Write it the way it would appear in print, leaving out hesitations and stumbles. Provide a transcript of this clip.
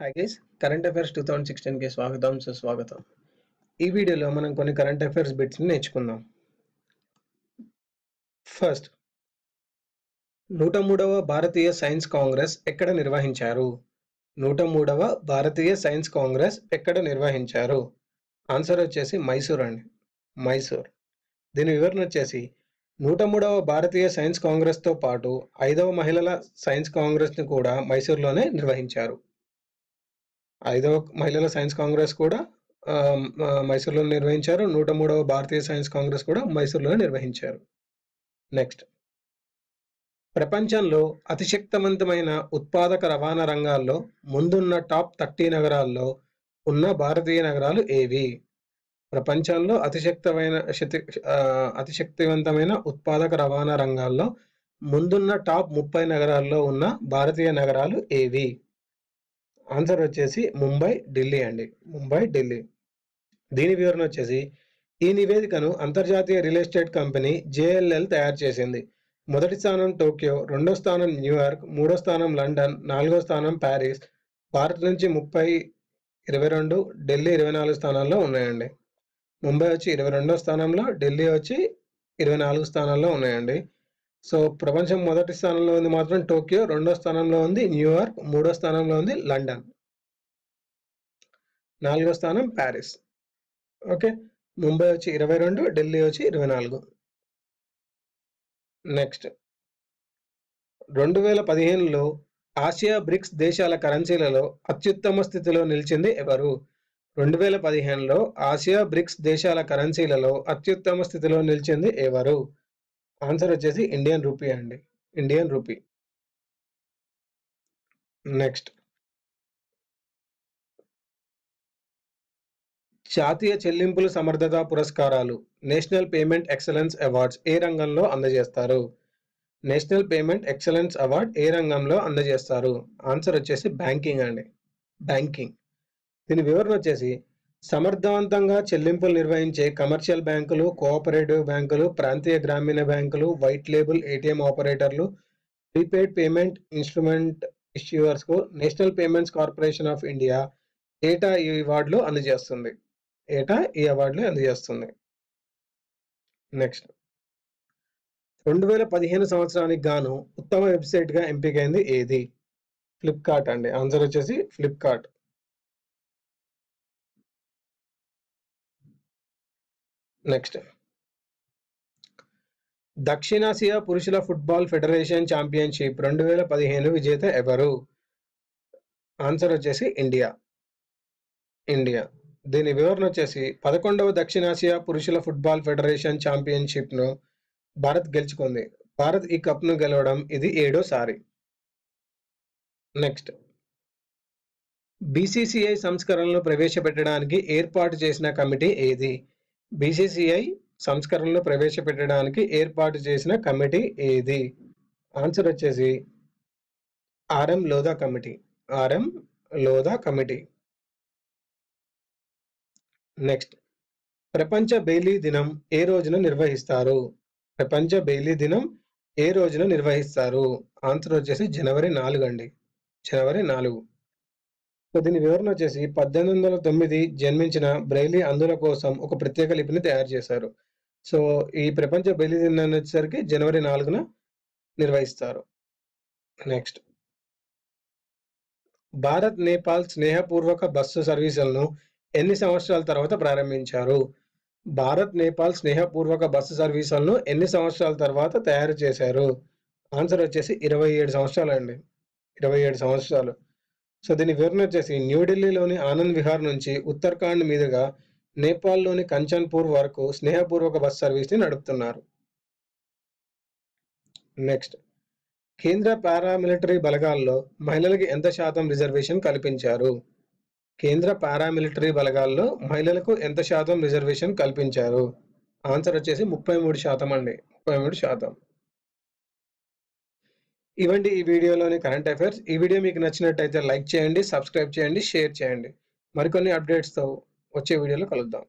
Hi guys, current affairs 2016కి స్వాగతం సుస్వాగతం. ఈ వీడియోలో మనం కొన్ని కరెంట్ అఫైర్స్ బిట్స్ని నేర్చుకుందాం. ఫస్ట్, 103వ భారతీయ సైన్స్ కాంగ్రెస్ ఎక్కడ నిర్వహించారు? 103వ భారతీయ సైన్స్ కాంగ్రెస్ ఎక్కడ నిర్వహించారు? ఆన్సర్ వచ్చేసి మైసూర్ అండి, మైసూర్. దీని వివరణ వచ్చేసి 103వ భారతీయ సైన్స్ కాంగ్రెస్తో పాటు 5వ మహిళల సైన్స్ కాంగ్రెస్ని కూడా మైసూర్లోనే నిర్వహించారు. 5వ మహిళల సైన్స్ కాంగ్రెస్ కూడా మైసూర్లో నిర్వహించారు. 103వ భారతీయ సైన్స్ కాంగ్రెస్ కూడా మైసూర్లో నిర్వహించారు. నెక్స్ట్, ప్రపంచంలో అతిశక్తివంతమైన ఉత్పాదక రవాణా రంగాల్లో ముందున్న టాప్ 30 నగరాల్లో ఉన్న భారతీయ నగరాలు ఏవి? ప్రపంచంలో అతిశక్తివంతమైన ఉత్పాదక రవాణా రంగాల్లో ముందున్న టాప్ 30 నగరాల్లో ఉన్న భారతీయ నగరాలు ఏవి? ఆన్సర్ వచ్చేసి ముంబై, ఢిల్లీ అండి, ముంబై, ఢిల్లీ. దీని వివరణ వచ్చేసి ఈ నివేదికను అంతర్జాతీయ రియల్ ఎస్టేట్ కంపెనీ JLL తయారు చేసింది. మొదటి స్థానం టోక్యో, రెండో స్థానం న్యూయార్క్, మూడో స్థానం లండన్, నాలుగో స్థానం ప్యారిస్. భారత్ నుంచి 22, ఢిల్లీ 24 స్థానాల్లో ఉన్నాయండి. ముంబై వచ్చి 22వ స్థానంలో, ఢిల్లీ వచ్చి 24 స్థానాల్లో ఉన్నాయండి. సో ప్రపంచం మొదటి స్థానంలో ఉంది మాత్రం టోక్యో, రెండో స్థానంలో ఉంది న్యూయార్క్, మూడో స్థానంలో ఉంది లండన్, నాలుగో స్థానం ప్యారిస్. ఓకే, ముంబై వచ్చి 22, ఢిల్లీ వచ్చి 24. నెక్స్ట్, 2015లో ఆసియా బ్రిక్స్ దేశాల కరెన్సీలలో అత్యుత్తమ స్థితిలో నిలిచింది ఎవరు? 2015లో ఆసియా బ్రిక్స్ దేశాల కరెన్సీలలో అత్యుత్తమ స్థితిలో నిలిచింది ఎవరు? ఆన్సర్ వచ్చేసి ఇండియన్ రూపీ అండి, ఇండియన్ రూపీ. నెక్స్ట్, జాతీయ చెల్లింపుల సమర్థతా పురస్కారాలు నేషనల్ పేమెంట్ ఎక్సలెన్స్ అవార్డ్స్ ఏ రంగంలో అందజేస్తారు? నేషనల్ పేమెంట్ ఎక్సలెన్స్ అవార్డ్ ఏ రంగంలో అందజేస్తారు? ఆన్సర్ వచ్చేసి బ్యాంకింగ్ అండి, బ్యాంకింగ్. దీని వివరణ వచ్చేసి సమర్థవంతంగా చెల్లింపులు నిర్వహించే కమర్షియల్ బ్యాంకులు, కోఆపరేటివ్ బ్యాంకులు, ప్రాంతీయ గ్రామీణ బ్యాంకులు, వైట్ లేబుల్ ATM ఆపరేటర్లు, ప్రీపెయిడ్ పేమెంట్ ఇన్స్ట్రుమెంట్ ఇష్యూవర్స్కు National Payments Corporation of India ఏటా ఈ అవార్డులు అందజేస్తుంది, ఏటా ఈ అవార్డులు అందజేస్తుంది. నెక్స్ట్, 2015 సంవత్సరానికి గాను ఉత్తమ వెబ్సైట్గా ఎంపికైంది ఏది? ఫ్లిప్కార్ట్ అండి, ఆన్సర్ వచ్చేసి ఫ్లిప్కార్ట్. నెక్స్ట్, దక్షిణాసియా పురుషుల ఫుట్బాల్ ఫెడరేషన్ ఛాంపియన్షిప్ 2015 విజేత ఎవరు? ఆన్సర్ వచ్చేసి ఇండియా, ఇండియా. దీని వివరణ వచ్చేసి 11వ దక్షిణాసియా పురుషుల ఫుట్బాల్ ఫెడరేషన్ ఛాంపియన్షిప్ను భారత్ గెలుచుకుంది. భారత్ ఈ కప్ను గెలవడం ఇది 7వసారి. నెక్స్ట్, BCCI సంస్కరణలు ప్రవేశపెట్టడానికి ఏర్పాటు చేసిన కమిటీ ఏది? BCCI సంస్కరణలు ప్రవేశపెట్టడానికి ఏర్పాటు చేసిన కమిటీ ఏది? ఆన్సర్ వచ్చేసి RM Lodha committee, RM Lodha committee. Next, ప్రపంచ బెయిలీ దినం ఏ రోజున నిర్వహిస్తారు? ప్రపంచ బెయిలీ దినం ఏ రోజున నిర్వహిస్తారు? ఆన్సర్ వచ్చేసి జనవరి 4 అండి, జనవరి 4. సో దీని వివరణ వచ్చేసి 1809 జన్మించిన బ్రైలీ అంధుల కోసం ఒక ప్రత్యేక లిపిని తయారు చేశారు. సో ఈ ప్రపంచ బెయిలీ దినాన్ని వచ్చేసరికి జనవరి 4న నిర్వహిస్తారు. నెక్స్ట్, భారత్ నేపాల్ స్నేహపూర్వక బస్సు సర్వీసులను ఎన్ని సంవత్సరాల తర్వాత ప్రారంభించారు? భారత్ నేపాల్ స్నేహపూర్వక బస్సు సర్వీసులను ఎన్ని సంవత్సరాల తర్వాత తయారు చేశారు? ఆన్సర్ వచ్చేసి 27 సంవత్సరాలు అండి, 27 సంవత్సరాలు. సో దీని వివరణ వచ్చేసి న్యూఢిల్లీలోని ఆనంద్ విహార్ నుంచి ఉత్తరాఖండ్ మీదుగా నేపాల్లోని కంచన్పూర్ వరకు స్నేహపూర్వక బస్ సర్వీస్ని నడుపుతున్నారు. నెక్స్ట్, కేంద్ర పారామిలిటరీ బలగాల్లో మహిళలకు ఎంత శాతం రిజర్వేషన్ కల్పించారు? కేంద్ర పారామిలిటరీ బలగాల్లో మహిళలకు ఎంత శాతం రిజర్వేషన్ కల్పించారు? ఆన్సర్ వచ్చేసి 33% అండి, 33%. ఇవండి ఈ వీడియోలోని కరెంట్ అఫైర్స్. ఈ వీడియో మీకు నచ్చినట్టయితే లైక్ చేయండి, సబ్స్క్రైబ్ చేయండి, షేర్ చేయండి. మరికొన్ని అప్డేట్స్తో వచ్చే వీడియోలో కలుద్దాం.